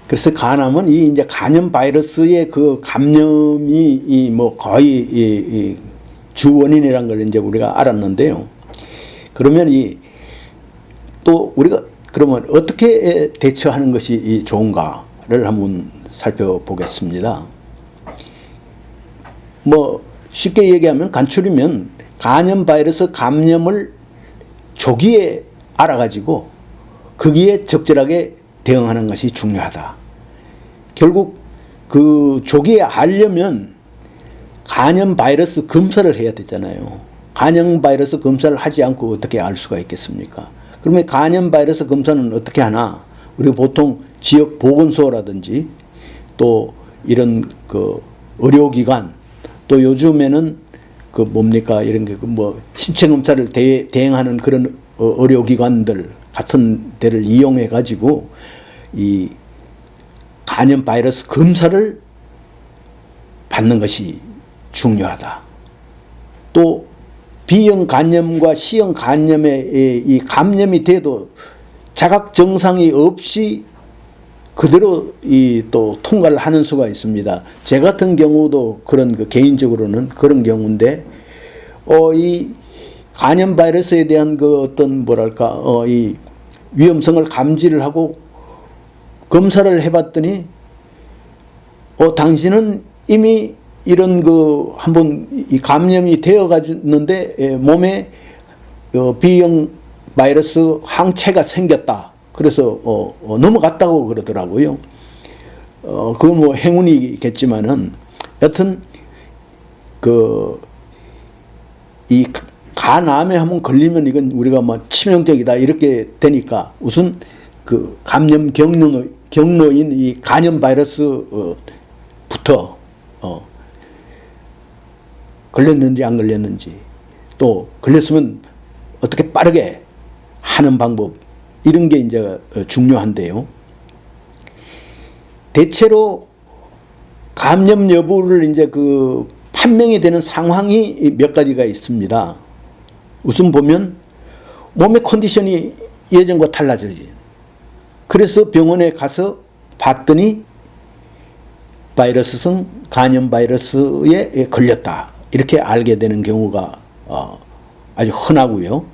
그래서 간암은 이 이제 간염 바이러스의 그 감염이 이 뭐 거의 이 주 원인이라는 걸 이제 우리가 알았는데요. 그러면 이 또 우리가 그러면 어떻게 대처하는 것이 좋은가를 한번 살펴보겠습니다. 뭐 쉽게 얘기하면 간추리면 간염 바이러스 감염을 조기에 알아가지고 거기에 적절하게 대응하는 것이 중요하다. 결국 그 조기에 알려면 간염 바이러스 검사를 해야 되잖아요. 간염 바이러스 검사를 하지 않고 어떻게 알 수가 있겠습니까? 그러면 간염 바이러스 검사는 어떻게 하나? 우리가 보통 지역 보건소라든지 또 이런 그 의료기관 또 요즘에는 그 뭡니까 이런 게 뭐 신체 검사를 대행하는 그런 의료기관들 같은 데를 이용해 가지고 이 간염 바이러스 검사를 받는 것이 중요하다. 또 B형 간염과 C형 간염에 이 감염이 돼도 자각 증상이 없이 그대로 이 또 통과를 하는 수가 있습니다. 제 같은 경우도 그런 그 개인적으로는 그런 경우인데 이 간염 바이러스에 대한 그 어떤 뭐랄까 이 위험성을 감지를 하고 검사를 해봤더니 당신은 이미 이런 그 한번 이 감염이 되어 가졌는데 몸에 B형 바이러스 항체가 생겼다. 그래서 넘어갔다고 그러더라고요. 그건 뭐 행운이겠지만은 여튼 그 이 간암에 한번 걸리면 이건 우리가 뭐 치명적이다 이렇게 되니까 우선 그 감염 경로인 이 간염 바이러스부터 걸렸는지 안 걸렸는지 또 걸렸으면 어떻게 빠르게 하는 방법 이런 게 이제 중요한데요. 대체로 감염 여부를 이제 그 판명이 되는 상황이 몇 가지가 있습니다. 우선 보면 몸의 컨디션이 예전과 달라져요. 그래서 병원에 가서 봤더니 바이러스성 간염 바이러스에 걸렸다. 이렇게 알게 되는 경우가 아주 흔하고요.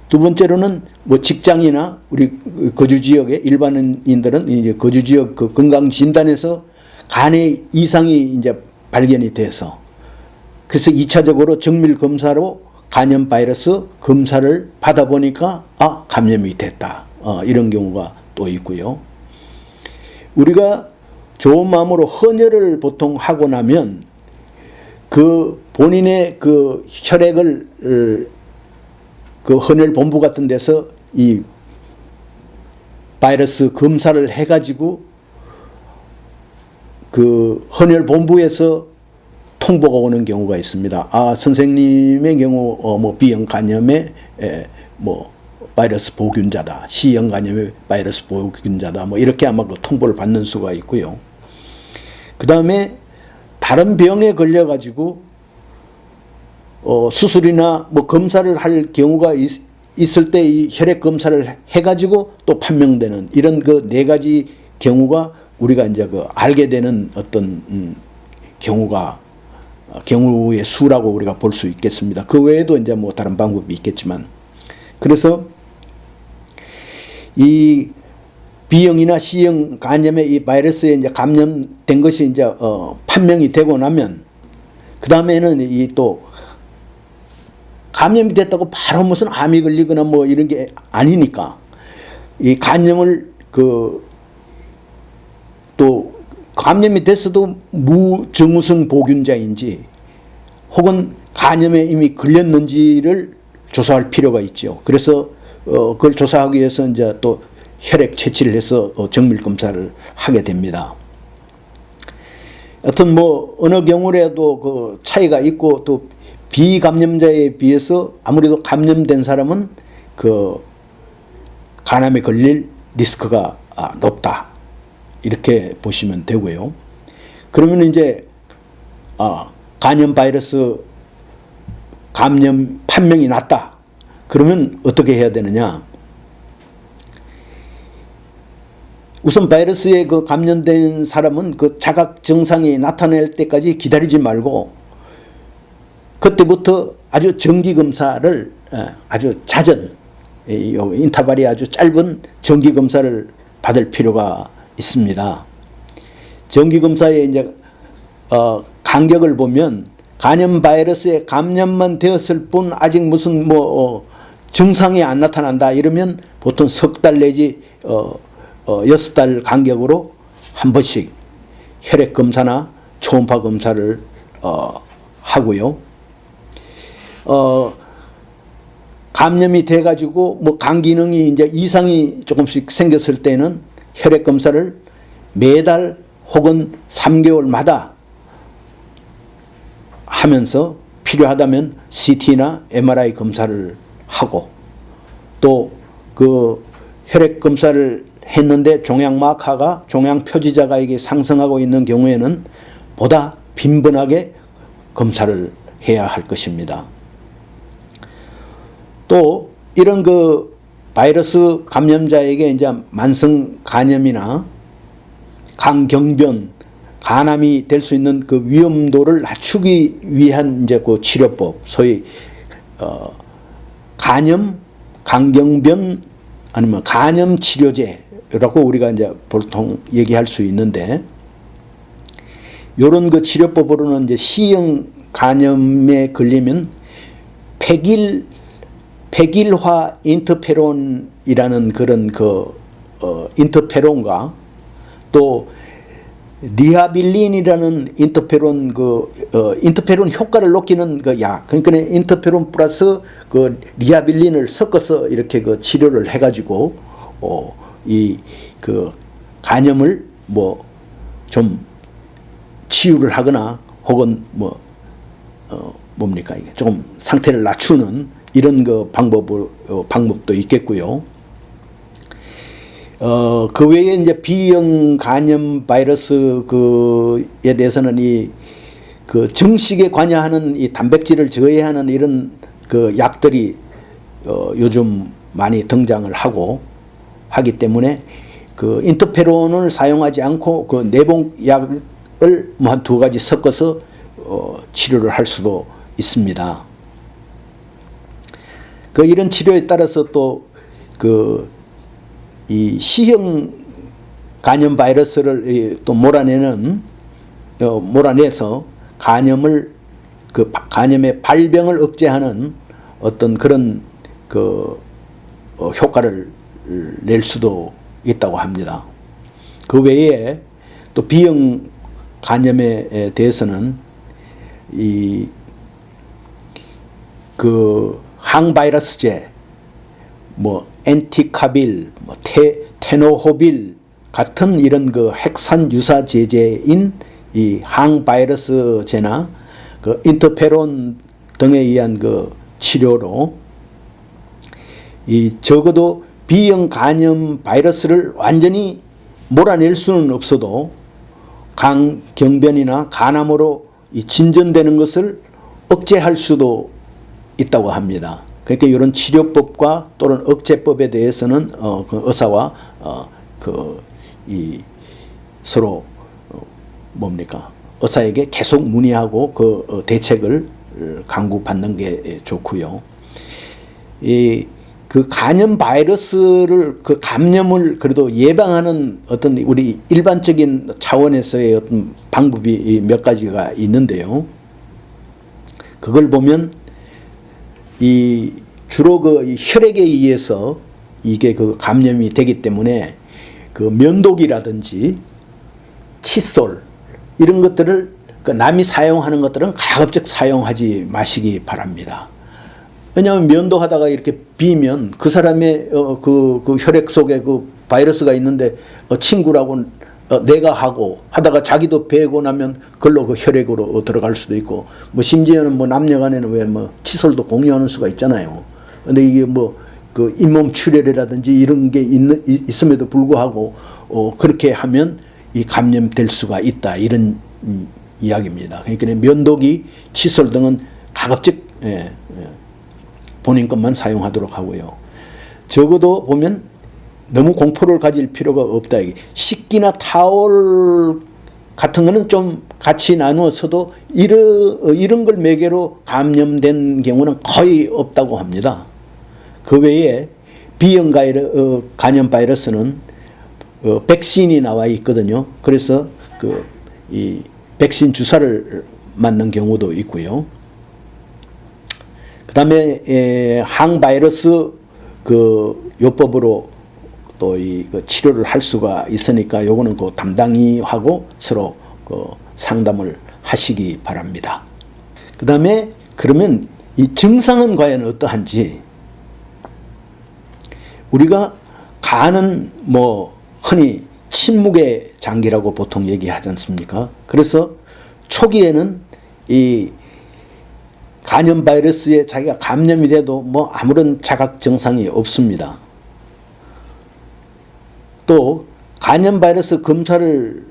두 번째로는 뭐 직장이나 우리 거주 지역의 일반인들은 이제 거주 지역 그 건강 진단에서 간에 이상이 이제 발견이 돼서 그래서 2차적으로 정밀 검사로 간염 바이러스 검사를 받아보니까 감염이 됐다. 이런 경우가 또 있고요. 우리가 좋은 마음으로 헌혈을 보통 하고 나면 그 본인의 그 혈액을 그 헌혈 본부 같은 데서 이 바이러스 검사를 해가지고 그 헌혈 본부에서 통보가 오는 경우가 있습니다. 선생님의 경우 뭐 B형 간염의 뭐 바이러스 보균자다, C형 간염의 바이러스 보균자다, 뭐 이렇게 아마 그 통보를 받는 수가 있고요. 그 다음에 다른 병에 걸려가지고 수술이나 뭐 검사를 할 경우가 있을 때 이 혈액 검사를 해가지고 또 판명되는 이런 그 네 가지 경우가 우리가 이제 그 알게 되는 어떤 경우의 수라고 우리가 볼 수 있겠습니다. 그 외에도 이제 뭐 다른 방법이 있겠지만 그래서 이 B형이나 C형 간염의 이 바이러스에 이제 감염된 것이 이제 판명이 되고 나면 그 다음에는 이 또 감염이 됐다고 바로 무슨 암이 걸리거나 뭐 이런 게 아니니까 이 간염을 또 감염이 됐어도 무증후성 보균자인지 혹은 간염에 이미 걸렸는지를 조사할 필요가 있죠. 그래서 그걸 조사하기 위해서 이제 또 혈액 채취를 해서 정밀 검사를 하게 됩니다. 여튼 뭐 어느 경우라도 그 차이가 있고 또 비감염자에 비해서 아무래도 감염된 사람은 그 간암에 걸릴 리스크가 높다. 이렇게 보시면 되고요. 그러면 이제 간염 바이러스 감염 판명이 났다. 그러면 어떻게 해야 되느냐? 우선 바이러스에 그 감염된 사람은 그 자각 증상이 나타날 때까지 기다리지 말고 그때부터 아주 정기 검사를 아주 잦은 인터벌이 아주 짧은 정기 검사를 받을 필요가 있습니다. 정기 검사의 이제 간격을 보면 간염 바이러스에 감염만 되었을 뿐 아직 무슨 증상이 안 나타난다 이러면 보통 석 달 내지 6달 간격으로 한 번씩 혈액 검사나 초음파 검사를 하고요. 감염이 돼가지고 간 기능이 이제 이상이 조금씩 생겼을 때는 혈액 검사를 매달 혹은 3개월마다 하면서 필요하다면 CT나 MRI 검사를 하고 또 그 혈액 검사를 했는데 종양 마카가 종양 표지자가 이게 상승하고 있는 경우에는 보다 빈번하게 검사를 해야 할 것입니다. 또 이런 그 바이러스 감염자에게 이제 만성 간염이나 간경변, 간암이 될 수 있는 그 위험도를 낮추기 위한 이제 그 치료법, 소위 간염, 간경변 아니면 간염 치료제라고 우리가 이제 보통 얘기할 수 있는데, 요런 그 치료법으로는 이제 C형 간염에 걸리면 백일화 인터페론이라는 그런 인터페론과 또 리하빌린이라는 인터페론 인터페론 효과를 높이는 그 약, 그러니까 인터페론 플러스 그 리하빌린을 섞어서 이렇게 그 치료를 해가지고 이 그 간염을 좀 치유를 하거나 혹은 뭡니까 이게 조금 상태를 낮추는 이런 그 방법도 있겠고요. 그 외에 이제 B형 간염 바이러스 그에 대해서는 그 정식에 관여하는 이 단백질을 저해하는 이런 그 약들이 요즘 많이 등장을 하기 때문에 그 인터페론을 사용하지 않고 그 내복약을 한 2가지 섞어서 치료를 할 수도 있습니다. 이런 치료에 따라서 또 이 C형 간염 바이러스를 또 몰아내서 간염의 발병을 억제하는 어떤 그런 효과를 낼 수도 있다고 합니다. 그 외에 또 B형 간염에 대해서는 항바이러스제, 엔티카빌, 테노호빌 같은 이런 그 핵산 유사 제제인 이 항바이러스제나 그 인터페론 등에 의한 그 치료로 적어도 B형 간염 바이러스를 완전히 몰아낼 수는 없어도 간경변이나 간암으로 진전되는 것을 억제할 수도 있다고 합니다. 그러니까 이런 치료법과 또는 억제법에 대해서는 그 의사와 서로 의사에게 계속 문의하고 그 대책을 강구받는 게 좋고요. 그 간염 바이러스를 감염을 그래도 예방하는 어떤 우리 일반적인 차원에서의 어떤 방법이 몇 가지가 있는데요. 그걸 보면 주로 혈액에 의해서 이게 감염이 되기 때문에 면도기라든지 칫솔 이런 것들을 남이 사용하는 것들은 가급적 사용하지 마시기 바랍니다. 왜냐하면 면도하다가 이렇게 비면 그 사람의 그 혈액 속에 그 바이러스가 있는데 친구라고 내가 하다가 자기도 베고 나면 그걸로 그 혈액으로 들어갈 수도 있고 심지어는 남녀간에는 왜 칫솔도 공유하는 수가 있잖아요. 근데 이게 그 잇몸 출혈이라든지 이런 게 있음에도 불구하고 그렇게 하면 이 감염될 수가 있다 이런 이야기입니다. 그러니까 면도기, 칫솔 등은 가급적 본인 것만 사용하도록 하고요. 적어도 보면 너무 공포를 가질 필요가 없다. 식기나 타올 같은 거는 좀 같이 나누어서도 이런 걸 매개로 감염된 경우는 거의 없다고 합니다. 그 외에 B형 간염 바이러스는 백신이 나와 있거든요. 그래서 이 백신 주사를 맞는 경우도 있고요. 그 다음에 항바이러스 요법으로 또 치료를 할 수가 있으니까 요거는 담당이 하고 서로 상담을 하시기 바랍니다. 그 다음에 그러면 이 증상은 과연 어떠한지, 우리가 간은 흔히 침묵의 장기라고 보통 얘기하지 않습니까? 그래서 초기에는 이 간염 바이러스에 자기가 감염이 돼도 아무런 자각 증상이 없습니다. 또 간염 바이러스 검사를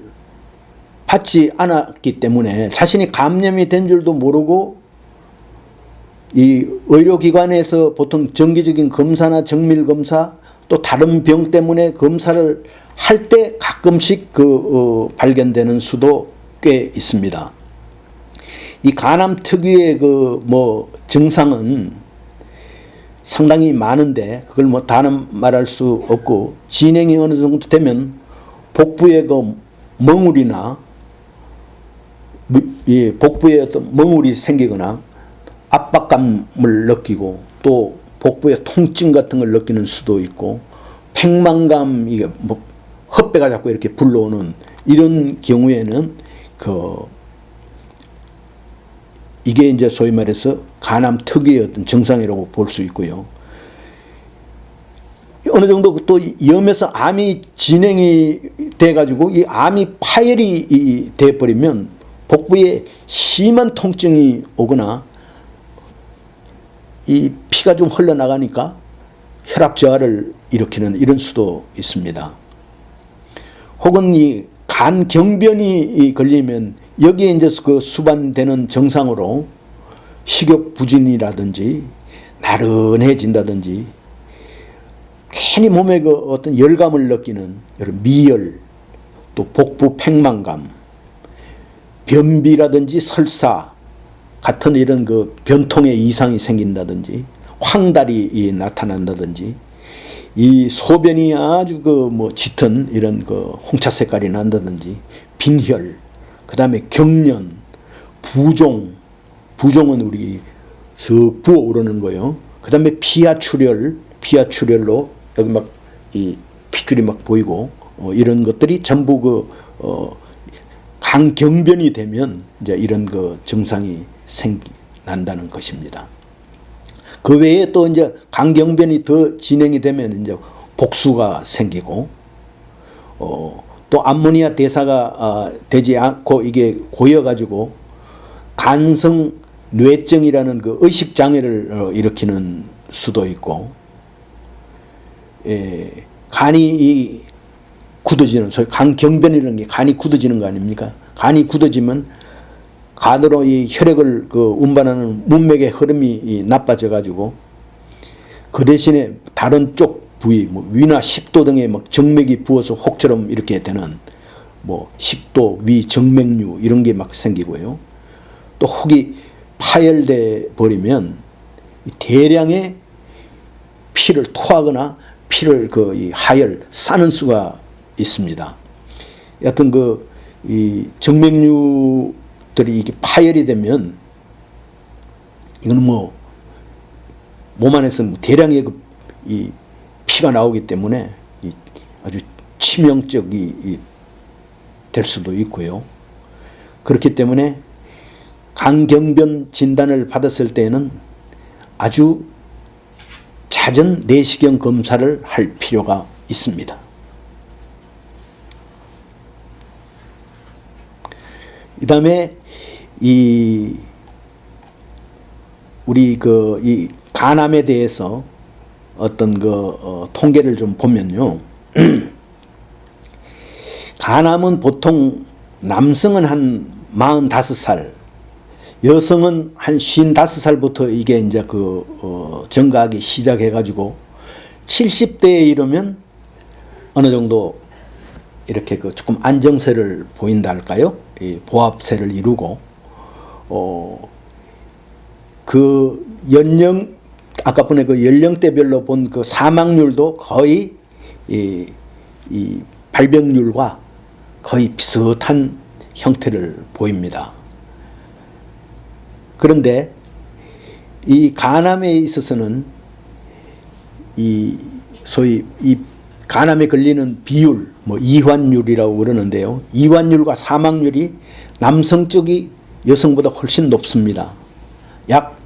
받지 않았기 때문에 자신이 감염이 된 줄도 모르고 이 의료기관에서 보통 정기적인 검사나 정밀 검사 또 다른 병 때문에 검사를 할 때 가끔씩 발견되는 수도 꽤 있습니다. 이 간암 특유의 증상은 상당히 많은데 그걸 다는 말할 수 없고, 진행이 어느 정도 되면 복부에 멍울이나 복부에 어떤 멍울이 생기거나 압박감을 느끼고 또 복부에 통증 같은 걸 느끼는 수도 있고, 팽만감, 이게 헛배가 자꾸 이렇게 불러오는 이런 경우에는 이게 이제 소위 말해서 간암 특유의 어떤 증상이라고 볼 수 있고요. 어느 정도 또 염에서 암이 진행이 돼가지고 이 암이 파열이 돼버리면 복부에 심한 통증이 오거나 이 피가 좀 흘러나가니까 혈압 저하를 일으키는 이런 수도 있습니다. 혹은 이 간경변이 걸리면 여기에 이제 수반되는 증상으로 식욕 부진이라든지 나른해진다든지 괜히 몸에 어떤 열감을 느끼는 미열, 또 복부 팽만감, 변비라든지 설사 같은 이런 변통의 이상이 생긴다든지 황달이 나타난다든지 이 소변이 아주 짙은 이런 홍차 색깔이 난다든지 빈혈, 그 다음에 경련, 부종은 우리 슥 부어오르는 거예요. 그 다음에 피하출혈로 여기 이 핏줄이 보이고 이런 것들이 전부 간경변이 되면 이제 이런 증상이 난다는 것입니다. 그 외에 또 이제 간경변이 더 진행이 되면 이제 복수가 생기고 또 암모니아 대사가 되지 않고 이게 고여가지고 간성 뇌증이라는 의식 장애를 일으키는 수도 있고, 간이 굳어지는, 소위 간경변이라는 게 간이 굳어지는 거 아닙니까? 간이 굳어지면 간으로 이 혈액을 운반하는 문맥의 흐름이 나빠져 가지고 그 대신에 다른 쪽 부위, 위나 식도 등에 정맥이 부어서 혹처럼 이렇게 되는 식도, 위, 정맥류 이런 게 생기고요. 또 혹이 파열돼 버리면 대량의 피를 토하거나 피를 이 하열, 싸는 수가 있습니다. 여하튼 이 정맥류들이 이게 파열이 되면 이거는 몸 안에서 대량의 이 피가 나오기 때문에 아주 치명적이 될 수도 있고요. 그렇기 때문에 간경변 진단을 받았을 때는 아주 잦은 내시경 검사를 할 필요가 있습니다. 그 다음에 우리 이 간암에 대해서 어떤 통계를 좀 보면요. 간암은 보통 남성은 한 45살, 여성은 한 55살부터 이게 이제 증가하기 시작해가지고 70대에 이르면 어느 정도 이렇게 그 조금 안정세를 보인다 할까요? 이 보합세를 이루고 그 연령 아까 전에 그 연령대별로 본 그 사망률도 거의 이 발병률과 거의 비슷한 형태를 보입니다. 그런데 이 간암에 있어서는 이 소위 이 간암에 걸리는 비율, 뭐 이환율이라고 그러는데요. 이환율과 사망률이 남성 쪽이 여성보다 훨씬 높습니다. 약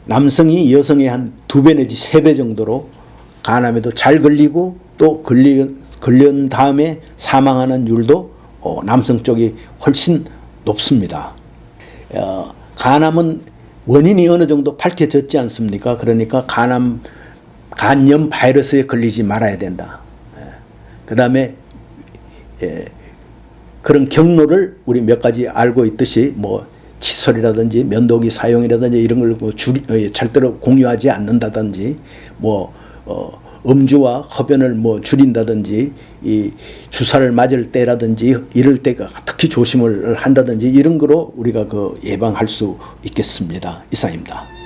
남성이 여성의 한 2배 내지 3배 정도로 간암에도 잘 걸리고 또 걸린 다음에 사망하는 율도 남성 쪽이 훨씬 높습니다. 간암은 원인이 어느 정도 밝혀졌지 않습니까? 그러니까 간염 바이러스에 걸리지 말아야 된다. 그 다음에 그런 경로를 우리 몇 가지 알고 있듯이 뭐 칫솔이라든지 면도기 사용이라든지 이런 걸 뭐 절대로 공유하지 않는다든지 뭐 음주와 흡연을 뭐 줄인다든지 이 주사를 맞을 때라든지 이럴 때가 특히 조심을 한다든지 이런 거로 우리가 그 예방할 수 있겠습니다. 이상입니다.